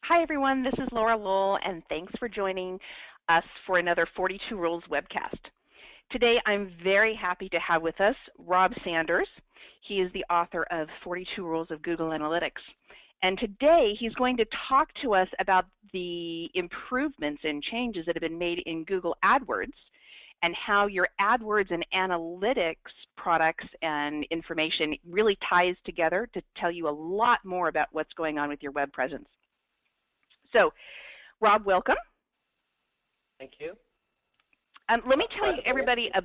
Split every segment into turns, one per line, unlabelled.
Hi everyone, this is Laura Lowell, and thanks for joining us for another 42 Rules webcast. Today I'm very happy to have with us Rob Sanders. He is the author of 42 Rules of Google Analytics. And today he's going to talk to us about the improvements and changes that have been made in Google AdWords and how your AdWords and analytics products and information really ties together to tell you a lot more about what's going on with your web presence. So, Rob, welcome.
Thank you.
Let me tell you everybody a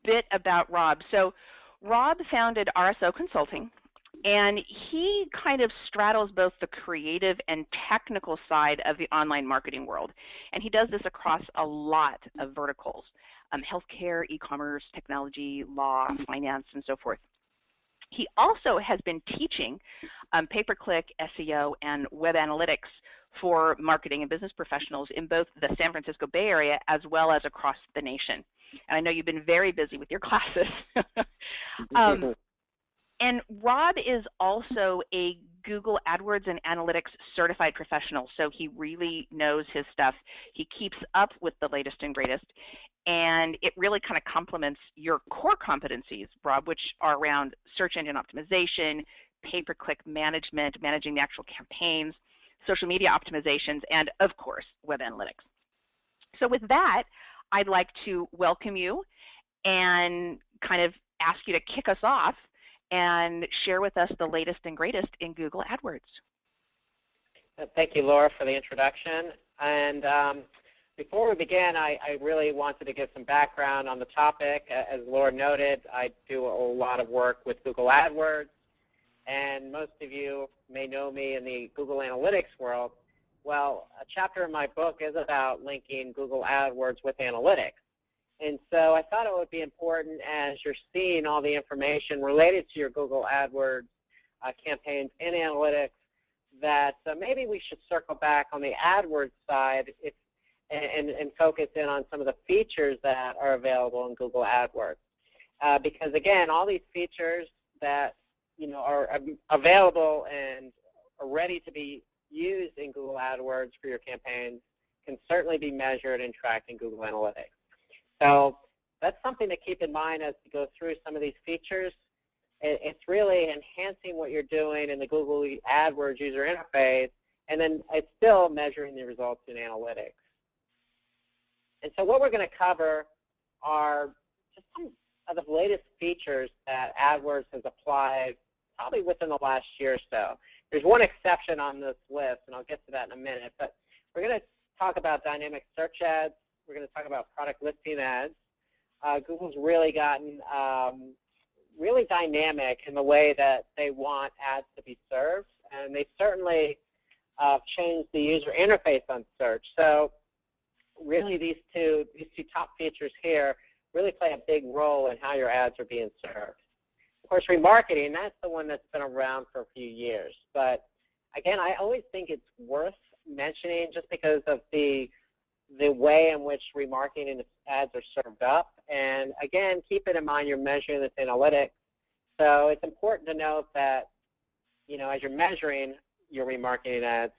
bit about Rob. So, Rob founded RSO Consulting, and he kind of straddles both the creative and technical side of the online marketing world. And he does this across a lot of verticals, healthcare, e-commerce, technology, law, finance, and so forth. He also has been teaching pay-per-click, SEO, and web analytics for marketing and business professionals in both the San Francisco Bay Area as well as across the nation. And I know you've been very busy with your classes. And Rob is also a Google AdWords and Analytics certified professional, so he really knows his stuff. He keeps up with the latest and greatest, and it really kind of complements your core competencies, Rob, which are around search engine optimization, pay-per-click management, managing the actual campaigns, social media optimizations, and of course, web analytics. So with that, I'd like to welcome you and kind of ask you to kick us off and share with us the latest and greatest in Google AdWords.
Thank you, Laura, for the introduction. And before we begin, I really wanted to give some background on the topic. As Laura noted, I do a lot of work with Google AdWords, and most of you may know me in the Google Analytics world. Well, a chapter in my book is about linking Google AdWords with analytics. And so I thought it would be important, as you're seeing all the information related to your Google AdWords campaigns and analytics, that maybe we should circle back on the AdWords side and focus in on some of the features that are available in Google AdWords. Because again, all these features that are available and are ready to be used in Google AdWords for your campaigns can certainly be measured and tracked in Google Analytics. So that's something to keep in mind as we go through some of these features. It's really enhancing what you're doing in the Google AdWords user interface, and then it's still measuring the results in analytics. And so what we're going to cover are just some of the latest features that AdWords has applied probably within the last year or so. There's one exception on this list, and I'll get to that in a minute, but we're going to talk about dynamic search ads. We're going to talk about product listing ads. Google's really gotten really dynamic in the way that they want ads to be served, and they certainly changed the user interface on search. So really these two top features here really play a big role in how your ads are being served. Of course, remarketing, that's the one that's been around for a few years. But again, I always think it's worth mentioning just because of the way in which remarketing ads are served up. And again, keep it in mind you're measuring this analytics. So it's important to note that, as you're measuring your remarketing ads,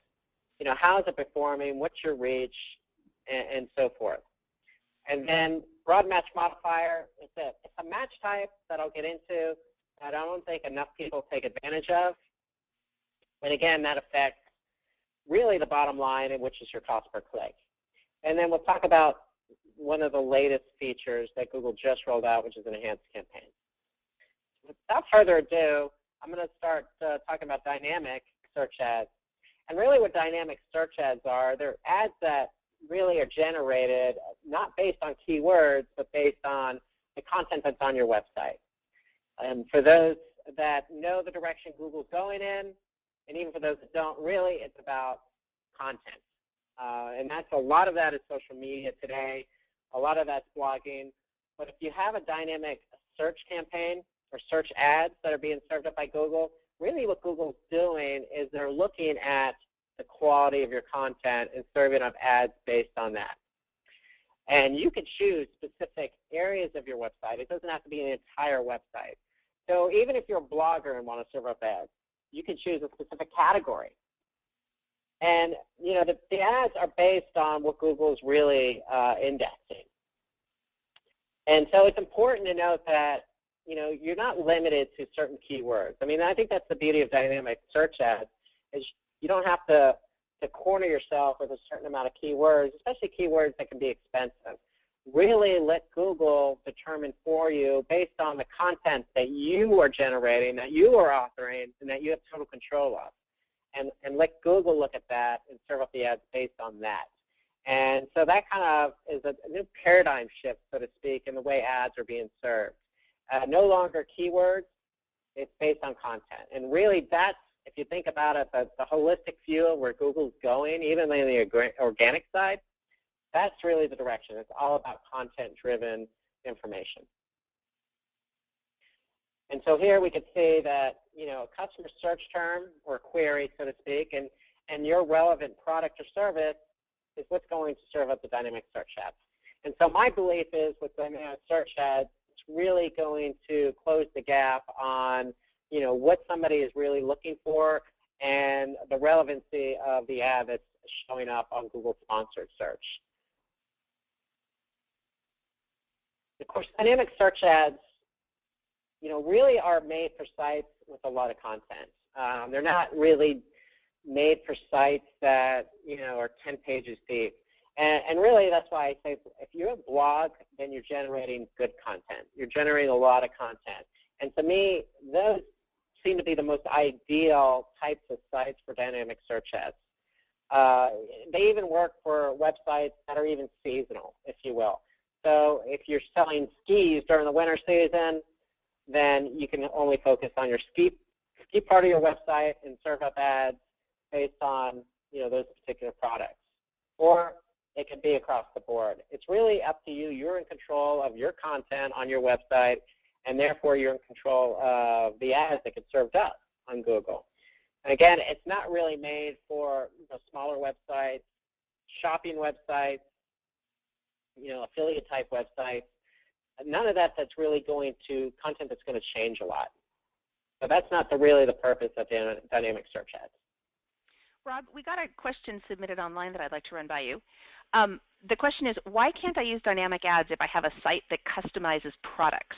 how is it performing, what's your reach, and so forth. And then broad match modifier, it's a match type that I'll get into that I don't think enough people take advantage of. And again, that affects really the bottom line, which is your cost per click. And then we'll talk about one of the latest features that Google just rolled out, which is enhanced campaigns. Without further ado, I'm going to start talking about dynamic search ads. And really what dynamic search ads are, they're ads that really are generated not based on keywords, but based on the content that's on your website. And for those that know the direction Google's going in, and even for those that don't, really it's about content. And a lot of that is social media today. A lot of that's blogging. But if you have a dynamic search campaign or search ads that are being served up by Google, really what Google's doing is they're looking at the quality of your content and serving up ads based on that. And you can choose specific areas of your website. It doesn't have to be an entire website. So even if you're a blogger and want to serve up ads, you can choose a specific category. And, the ads are based on what Google is really indexing. And so it's important to note that, you're not limited to certain keywords. I mean, I think that's the beauty of dynamic search ads, is you don't have to corner yourself with a certain amount of keywords, especially keywords that can be expensive. Really let Google determine for you based on the content that you are generating, that you are authoring, and that you have total control of. And let Google look at that and serve up the ads based on that. And so that kind of is a new paradigm shift, so to speak, in the way ads are being served. No longer keywords, it's based on content. And really that's, if you think about it, the holistic view of where Google's going, even in the organic side, that's really the direction. It's all about content-driven information. And so here we could see that, a customer search term or query, so to speak, and your relevant product or service is what's going to serve up the dynamic search ads. And so my belief is with dynamic search ads, it's really going to close the gap on, what somebody is really looking for and the relevancy of the ad that's showing up on Google sponsored search. Of course, dynamic search ads, really are made for sites with a lot of content. They're not really made for sites that, are 10 pages deep. And really, that's why I say if you're a blog, then you're generating good content. You're generating a lot of content. And to me, those seem to be the most ideal types of sites for dynamic search ads. They even work for websites that are even seasonal, if you will. So if you're selling skis during the winter season, then you can only focus on your ski part of your website and serve up ads based on, those particular products. Or it can be across the board. It's really up to you. You're in control of your content on your website, and therefore you're in control of the ads that get served up on Google. And again, it's not really made for smaller websites, shopping websites, affiliate type websites. None of that's really going to content that's going to change a lot. So that's not really the purpose of dynamic search ads.
Rob, we got a question submitted online that I'd like to run by you. The question is, why can't I use dynamic ads if I have a site that customizes products?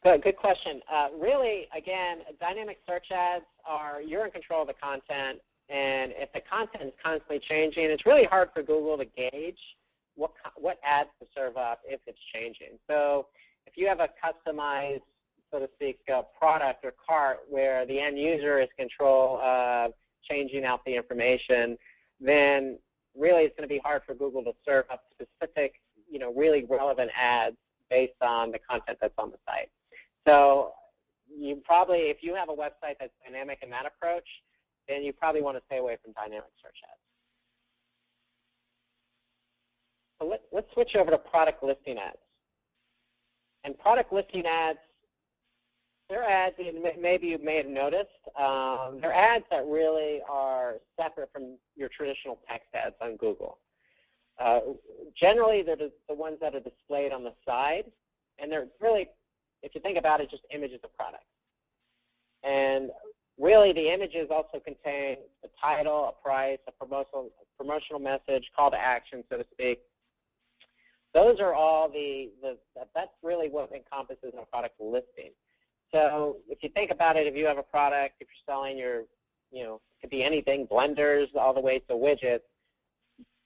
Good question. Really, again, dynamic search ads you're in control of the content, and if the content is constantly changing, it's really hard for Google to gauge what ads to serve up if it's changing. So if you have a customized, so to speak, product or cart where the end user is in control of changing out the information, then really it's going to be hard for Google to serve up specific, really relevant ads based on the content that's on the site. So you probably, if you have a website that's dynamic in that approach, then you probably want to stay away from dynamic search ads. So let's switch over to product listing ads. And product listing ads, they're ads, maybe you may have noticed, they're ads that really are separate from your traditional text ads on Google. Generally, they're the ones that are displayed on the side, and they're really, if you think about it, just images of products. And really, the images also contain a title, a price, a promotional message, call to action, so to speak. Those are all that's really what encompasses a product listing. So if you think about it, if you have a product, if you're selling it could be anything, blenders all the way to widgets,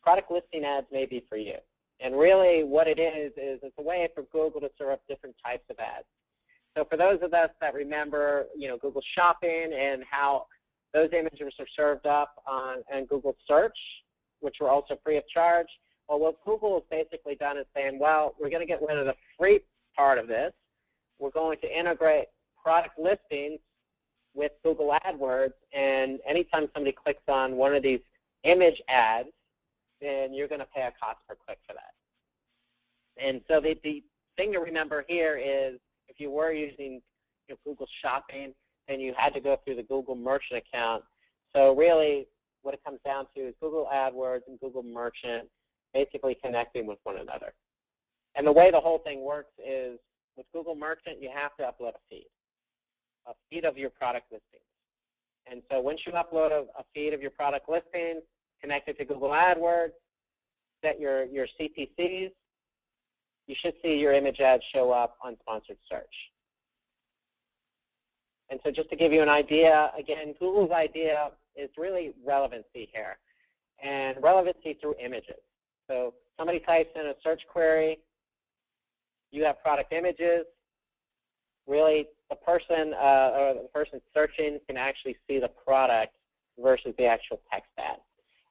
product listing ads may be for you. And really what it is it's a way for Google to serve up different types of ads. So for those of us that remember, Google Shopping and how those images are served up on Google Search, which were also free of charge, well, what Google has basically done is saying, well, we're going to get rid of the free part of this. We're going to integrate product listings with Google AdWords, and anytime somebody clicks on one of these image ads, then you're going to pay a cost per click for that. And so the thing to remember here is if you were using Google Shopping, then you had to go through the Google Merchant account. So really what it comes down to is Google AdWords and Google Merchant basically connecting with one another. And the way the whole thing works is with Google Merchant, you have to upload a feed of your product listings. And so once you upload a feed of your product listings, connect it to Google AdWords, set your CPCs, you should see your image ads show up on sponsored search. And so just to give you an idea, again, Google's idea is really relevancy here, and relevancy through images. So somebody types in a search query, you have product images, really the person or the person searching can actually see the product versus the actual text ad.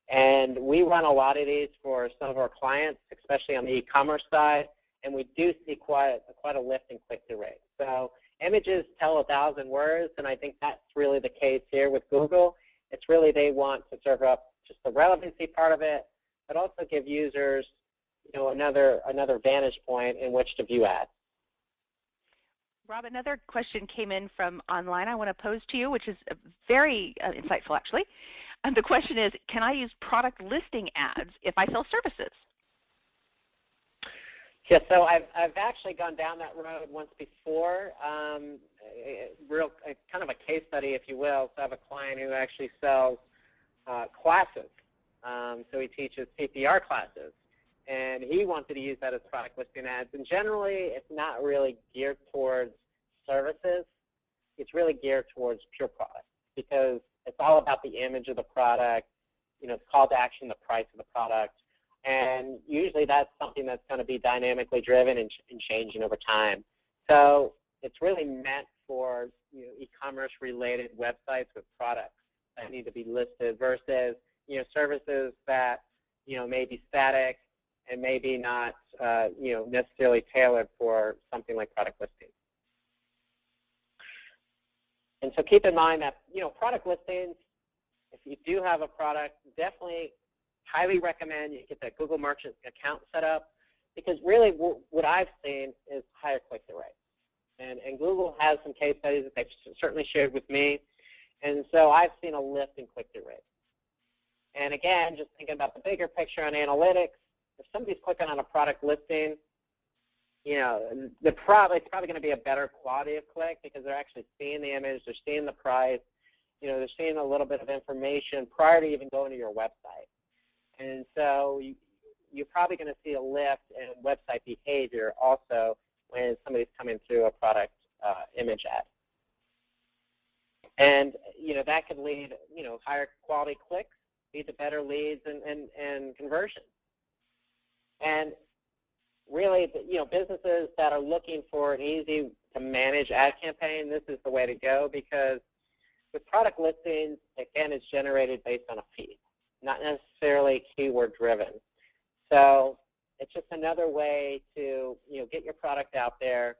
And we run a lot of these for some of our clients, especially on the e-commerce side, and we do see quite a lift in click-through rate. So images tell 1,000 words, and I think that's really the case here with Google. It's really they want to serve up just the relevancy part of it, but also give users, you know, another vantage point in which to view ads.
Rob, another question came in from online I want to pose to you, which is very insightful, actually. The question is, can I use product listing ads if I sell services?
Yeah, so I've actually gone down that road once before, kind of a case study, if you will. So I have a client who actually sells classes. So he teaches CPR classes, and he wanted to use that as product listing ads. And generally, it's not really geared towards services. It's really geared towards pure product, because it's all about the image of the product, you know, it's call to action, the price of the product. And usually that's something that's going to be dynamically driven and changing over time. So it's really meant for, you know, e-commerce related websites with products that need to be listed versus, you know, services that, you know, may be static and maybe not, you know, necessarily tailored for something like product listing. And so keep in mind that, you know, product listings, if you do have a product, definitely highly recommend you get that Google Merchant account set up, because really what I've seen is higher click-through rates. And Google has some case studies that they've certainly shared with me, and so I've seen a lift in click-through rates. And again, just thinking about the bigger picture on analytics, if somebody's clicking on a product listing, you know, it's probably going to be a better quality of click because they're actually seeing the image, they're seeing the price, you know, they're seeing a little bit of information prior to even going to your website. And so you're probably going to see a lift in website behavior also when somebody's coming through a product image ad. And, you know, that could lead, you know, higher quality clicks, lead to better leads and conversion. And really, you know, businesses that are looking for an easy to manage ad campaign, this is the way to go, because with product listings, again, it's generated based on a feed, not necessarily keyword driven. So it's just another way to, you know, get your product out there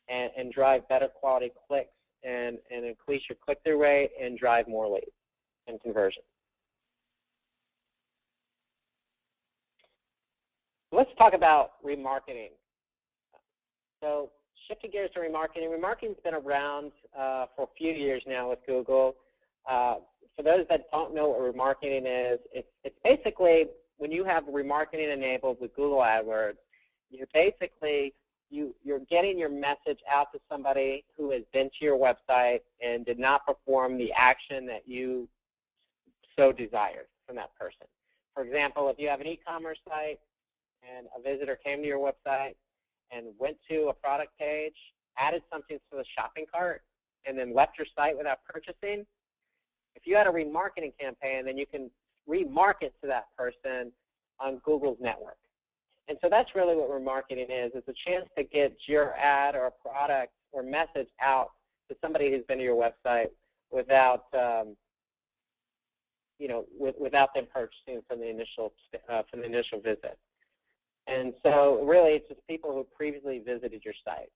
and drive better quality clicks and increase your click-through rate and drive more leads and conversion. Let's talk about remarketing. So shifting gears to remarketing. Remarketing's been around for a few years now with Google. For those that don't know what remarketing is, it's basically when you have remarketing enabled with Google AdWords, you're basically you're getting your message out to somebody who has been to your website and did not perform the action that you so desired from that person. For example, if you have an e-commerce site and a visitor came to your website and went to a product page, added something to the shopping cart, and then left your site without purchasing, if you had a remarketing campaign, then you can remarket to that person on Google's network. And so that's really what remarketing is. It's a chance to get your ad or a product or message out to somebody who's been to your website without, you know, without them purchasing from the initial visit. And so really it's just people who previously visited your site.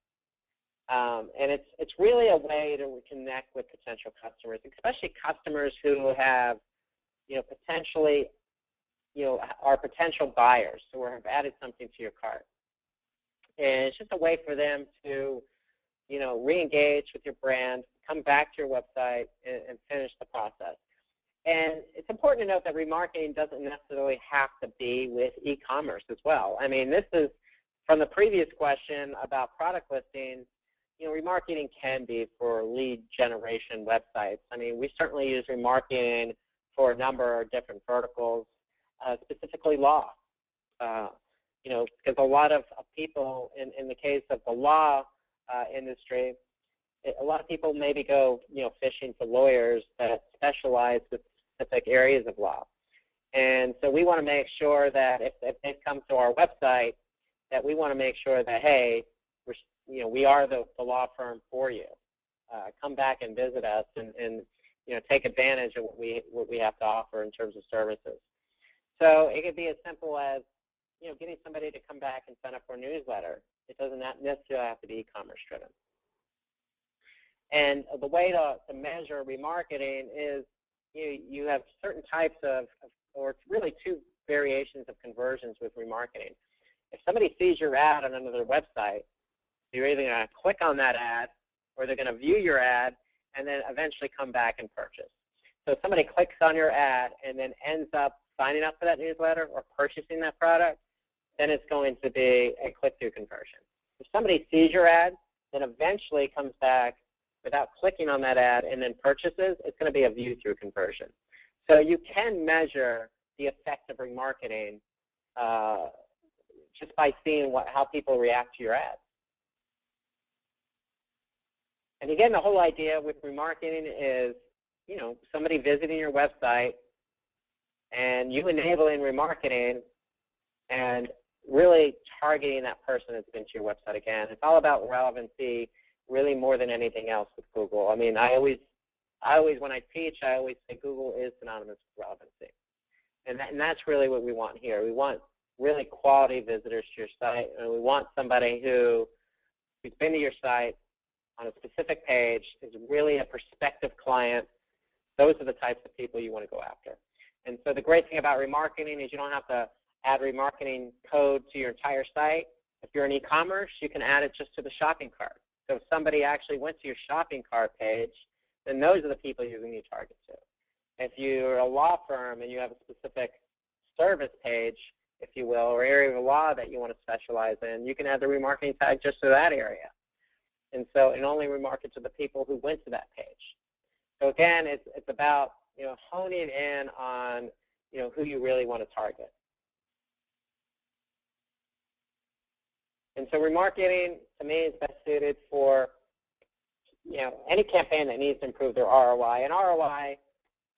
And it's really a way to connect with potential customers, especially customers who have, you know, potentially, you know, are potential buyers or have added something to your cart. And it's just a way for them to, you know, re-engage with your brand, come back to your website, and finish the process. And it's important to note that remarketing doesn't necessarily have to be with e-commerce as well. I mean, this is from the previous question about product listings. remarketing can be for lead generation websites. I mean, we certainly use remarketing for a number of different verticals, specifically law. Because a lot of people, in the case of the law industry, a lot of people maybe go, fishing for lawyers that specialize with specific areas of law. And so we want to make sure that if they come to our website, that we want to make sure that, hey, we are the law firm for you. Come back and visit us and take advantage of what we have to offer in terms of services. So it could be as simple as, getting somebody to come back and sign up for a newsletter. It doesn't necessarily have to be e-commerce driven. And the way to measure remarketing is you have certain types or really two variations of conversions with remarketing. If somebody sees your ad on another website, you're either going to click on that ad or they're going to view your ad and then eventually come back and purchase. So if somebody clicks on your ad and then ends up signing up for that newsletter or purchasing that product, then it's going to be a click-through conversion. If somebody sees your ad, then eventually comes back without clicking on that ad and then purchases, it's going to be a view-through conversion. So you can measure the effect of remarketing just by seeing how people react to your ads. And again, the whole idea with remarketing is, somebody visiting your website and you enabling remarketing and really targeting that person that's been to your website again. It's all about relevancy, really more than anything else with Google. I mean, I always when I teach, I always say Google is synonymous with relevancy. And that's really what we want here. We want really quality visitors to your site, and we want somebody who's been to your site on a specific page, is really a prospective client. Those are the types of people you want to go after. And so the great thing about remarketing is you don't have to add remarketing code to your entire site. If you're in e-commerce, you can add it just to the shopping cart. So if somebody actually went to your shopping cart page, then those are the people you're going to target to. If you're a law firm and you have a specific service page, if you will, or area of law that you want to specialize in, you can add the remarketing tag just to that area. And so it only remarket to the people who went to that page. So again, it's about honing in on who you really want to target. And so remarketing, to me, is best suited for any campaign that needs to improve their ROI. And ROI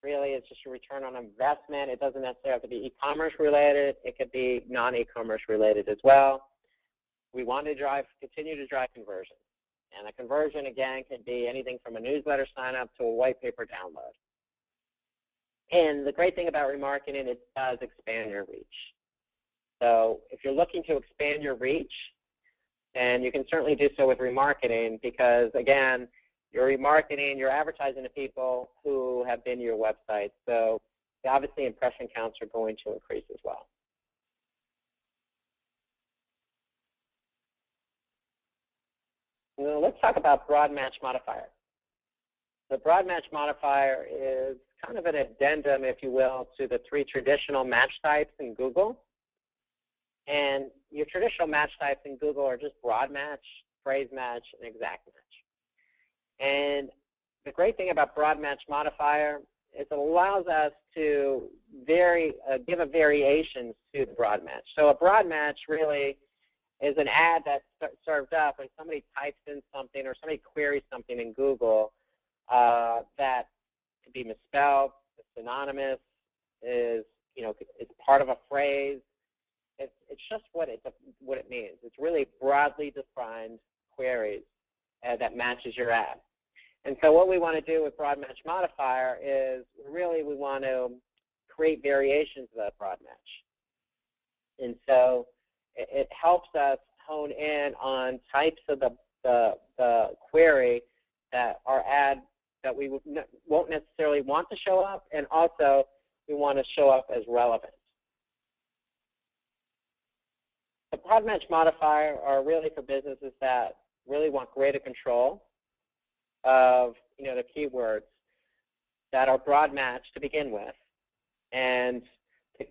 really is just a return on investment. It doesn't necessarily have to be e-commerce related. It could be non-e-commerce related as well. We want to continue to drive conversion. And a conversion, again, can be anything from a newsletter sign up to a white paper download. And the great thing about remarketing, it does expand your reach. So if you're looking to expand your reach, and you can certainly do so with remarketing because, again, you're remarketing, you're advertising to people who have been to your website. So obviously impression counts are going to increase as well. Now let's talk about broad match modifier. The broad match modifier is kind of an addendum, if you will, to the 3 traditional match types in Google. And your traditional match types in Google are just broad match, phrase match, and exact match. And the great thing about broad match modifier is it allows us to give a variations to the broad match. So a broad match really is an ad that's served up when somebody types in something or somebody queries something in Google that could be misspelled, is synonymous, is part of a phrase. It's just what it means. It's really broadly defined queries that matches your ad. And so what we want to do with broad match modifier is really we want to create variations of that broad match. And so it helps us hone in on types of the query that our ad that we won't necessarily want to show up, and also we want to show up as relevant. The broad match modifier are really for businesses that really want greater control of the keywords that are broad match to begin with. And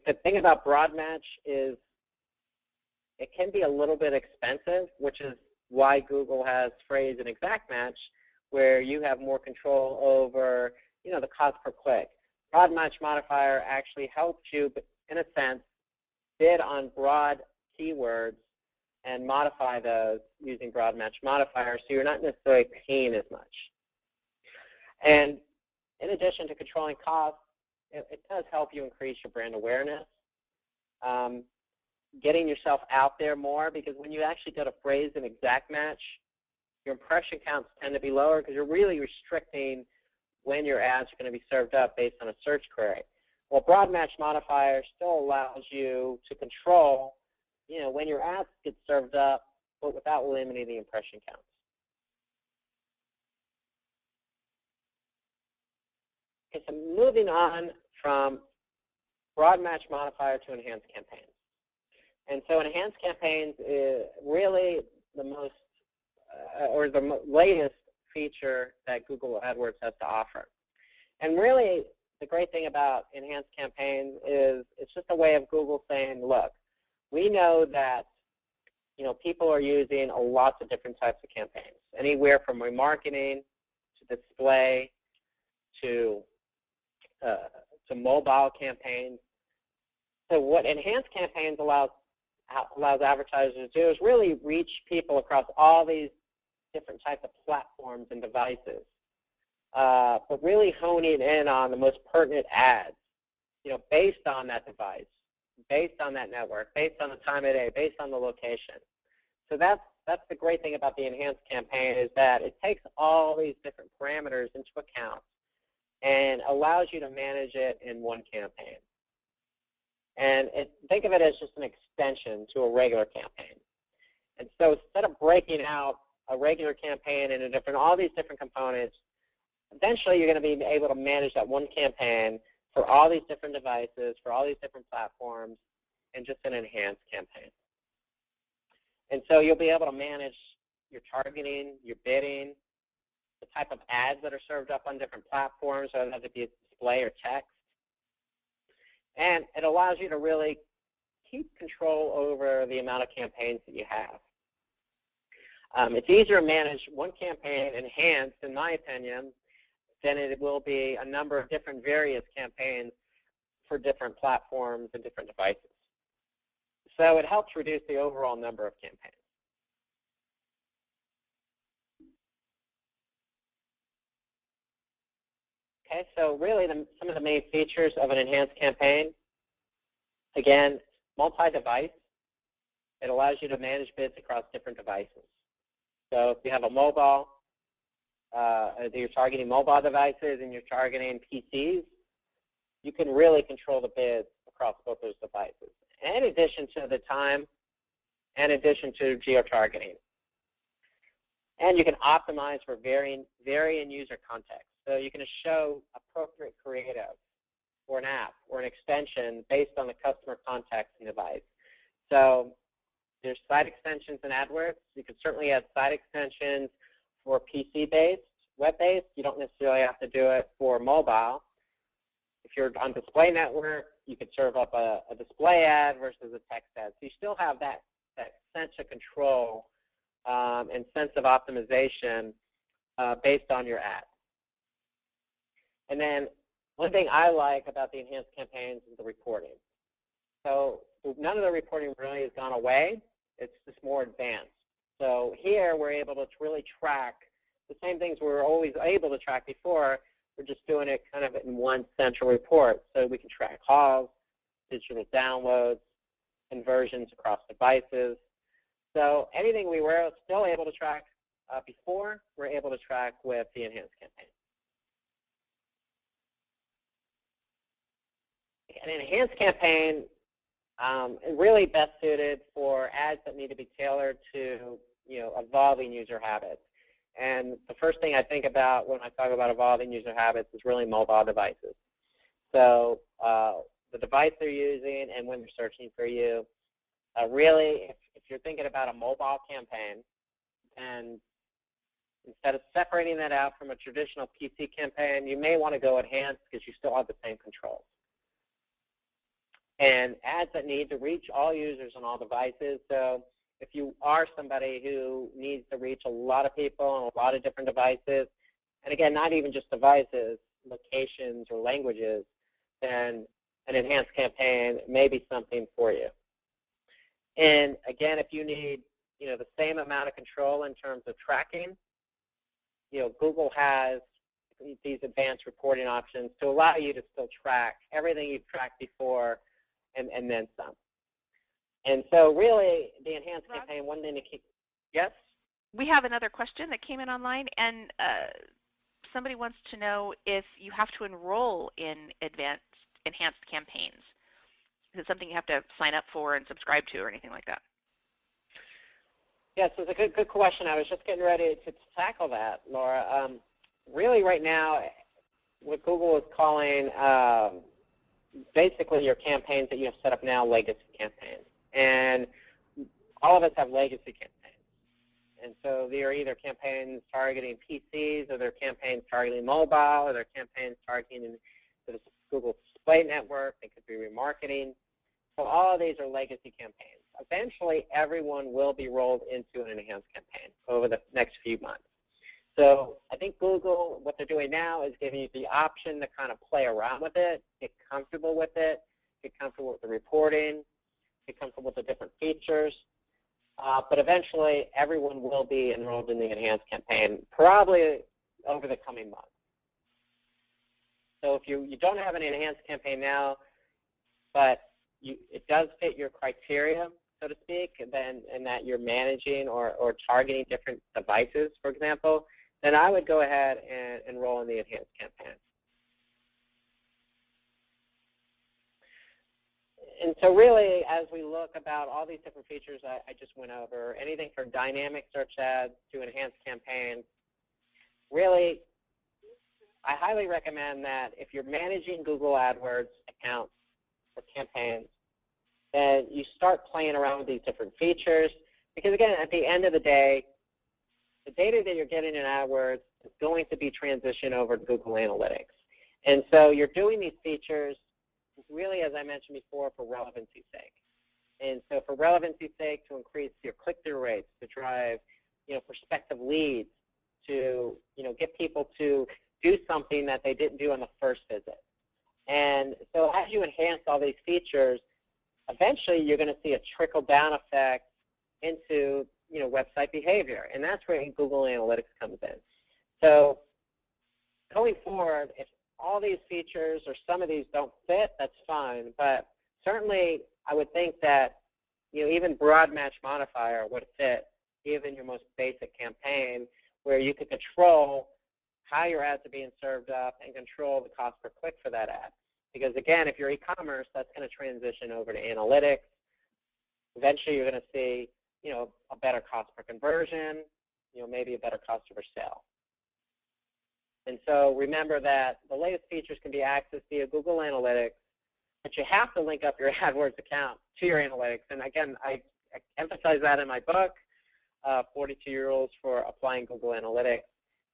the thing about broad match is it can be a little bit expensive, which is why Google has phrase and exact match, where you have more control over, the cost per click. Broad match modifier actually helps you, in a sense, bid on broad keywords and modify those using broad match modifiers, so you're not necessarily paying as much. And in addition to controlling costs, it does help you increase your brand awareness, getting yourself out there more, because when you actually go to phrase and exact match, your impression counts tend to be lower because you're really restricting when your ads are going to be served up based on a search query. Well, broad match modifier still allows you to control, when your ads get served up, but without limiting the impression counts. Okay, so moving on from broad match modifier to enhanced campaigns. And so enhanced campaigns is really the most, or the latest feature that Google AdWords has to offer. And really, the great thing about enhanced campaigns is it's just a way of Google saying, look, we know that people are using lots of different types of campaigns, anywhere from remarketing to display to mobile campaigns. So what enhanced campaigns allows advertisers to do is really reach people across all these different types of platforms and devices, but really honing in on the most pertinent ads, based on that device, based on that network, based on the time of day, based on the location. So that's the great thing about the enhanced campaign, is that it takes all these different parameters into account and allows you to manage it in one campaign. And think of it as just an extension to a regular campaign. And so instead of breaking out a regular campaign into all these different components, eventually you're going to be able to manage that one campaign for all these different devices, for all these different platforms, and just an enhanced campaign. And so you'll be able to manage your targeting, your bidding, the type of ads that are served up on different platforms, whether that be display or text. And it allows you to really keep control over the amount of campaigns that you have. It's easier to manage one campaign enhanced, in my opinion, than it will be a number of different various campaigns for different platforms and different devices. So it helps reduce the overall number of campaigns. Okay, so really some of the main features of an enhanced campaign, again, multi-device. It allows you to manage bids across different devices. So if you have a mobile, you're targeting mobile devices and you're targeting PCs, you can really control the bids across both those devices, in addition to the time, in addition to geo-targeting. And you can optimize for varying user context. So you can show appropriate creative for an app or an extension based on the customer context and device. So there's site extensions in AdWords. You can certainly add site extensions for PC-based, web-based. You don't necessarily have to do it for mobile. If you're on display network, you could serve up a display ad versus a text ad. So you still have that sense of control and sense of optimization based on your ad. And then one thing I like about the enhanced campaigns is the reporting. So none of the reporting really has gone away. It's just more advanced. So here we're able to really track the same things we were always able to track before. We're just doing it kind of in one central report. So we can track calls, digital downloads, conversions across devices. So anything we were still able to track before, we're able to track with the enhanced campaign. An enhanced campaign is really best suited for ads that need to be tailored to evolving user habits. And the first thing I think about when I talk about evolving user habits is really mobile devices. So the device they're using and when they're searching for you. Really, if you're thinking about a mobile campaign, then instead of separating that out from a traditional PC campaign, you may want to go enhanced because you still have the same controls. And ads that need to reach all users on all devices. So if you are somebody who needs to reach a lot of people on a lot of different devices, and again, not even just devices, locations or languages, then an enhanced campaign may be something for you. And again, if you need, the same amount of control in terms of tracking, Google has these advanced reporting options to allow you to still track everything you've tracked before and then some. And so really, the enhanced
Rob?
campaign, one thing to keep, yes?
We have another question that came in online, and somebody wants to know if you have to enroll in enhanced campaigns. Is it something you have to sign up for and subscribe to or anything like that?
Yes, it's a good question. I was just getting ready to tackle that, Laura. Really right now, what Google is calling basically your campaigns that you have set up now legacy campaigns. And all of us have legacy campaigns. And so they are either campaigns targeting PCs, or they're campaigns targeting mobile, or they're campaigns targeting the Google Display Network. They could be remarketing. So all of these are legacy campaigns. Eventually, everyone will be rolled into an enhanced campaign over the next few months. So I think Google, what they're doing now is giving you the option to kind of play around with it, get comfortable with it, get comfortable with the reporting, get comfortable with the different features. But eventually, everyone will be enrolled in the enhanced campaign, probably over the coming months. So if you don't have an enhanced campaign now, but it does fit your criteria, so to speak, and that you're managing or targeting different devices, for example, then I would go ahead and enroll in the enhanced campaign. And so really, as we look about all these different features I just went over, anything from dynamic search ads to enhanced campaigns, really, I highly recommend that if you're managing Google AdWords accounts or campaigns, then you start playing around with these different features. Because again, at the end of the day, the data that you're getting in AdWords is going to be transitioned over to Google Analytics. And so you're doing these features really, as I mentioned before, for relevancy's sake. And so for relevancy's sake, to increase your click-through rates, to drive, prospective leads, to, get people to do something that they didn't do on the first visit. And so as you enhance all these features, eventually you're going to see a trickle-down effect into, website behavior. And that's where Google Analytics comes in. So going forward, if all these features or some of these don't fit, that's fine. But certainly I would think that, even broad match modifier would fit even your most basic campaign, where you could control how your ads are being served up and control the cost per click for that ad. Because again, if you're e-commerce, that's going to transition over to analytics. Eventually you're going to see, a better cost per conversion, maybe a better cost per sale. And so remember that the latest features can be accessed via Google Analytics, but you have to link up your AdWords account to your analytics. And again, I emphasize that in my book, 42 Rules for Applying Google Analytics.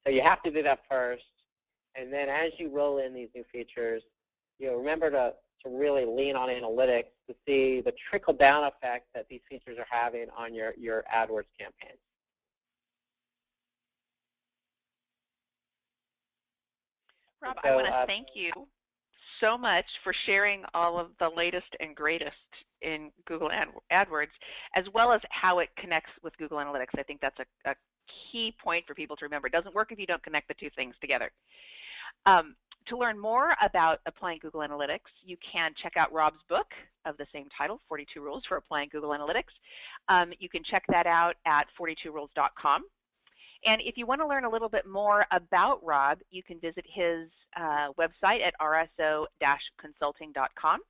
So you have to do that first. And then as you roll in these new features, remember to really lean on analytics to see the trickle-down effect that these features are having on your AdWords campaign.
Rob, I want to thank you so much for sharing all of the latest and greatest in Google AdWords, as well as how it connects with Google Analytics. I think that's a key point for people to remember. It doesn't work if you don't connect the two things together. To learn more about applying Google Analytics, you can check out Rob's book of the same title, 42 Rules for Applying Google Analytics. You can check that out at 42rules.com. And if you want to learn a little bit more about Rob, you can visit his website at rso-consulting.com.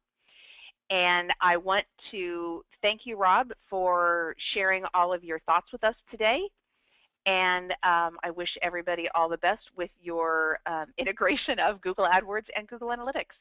And I want to thank you, Rob, for sharing all of your thoughts with us today. And I wish everybody all the best with your integration of Google AdWords and Google Analytics.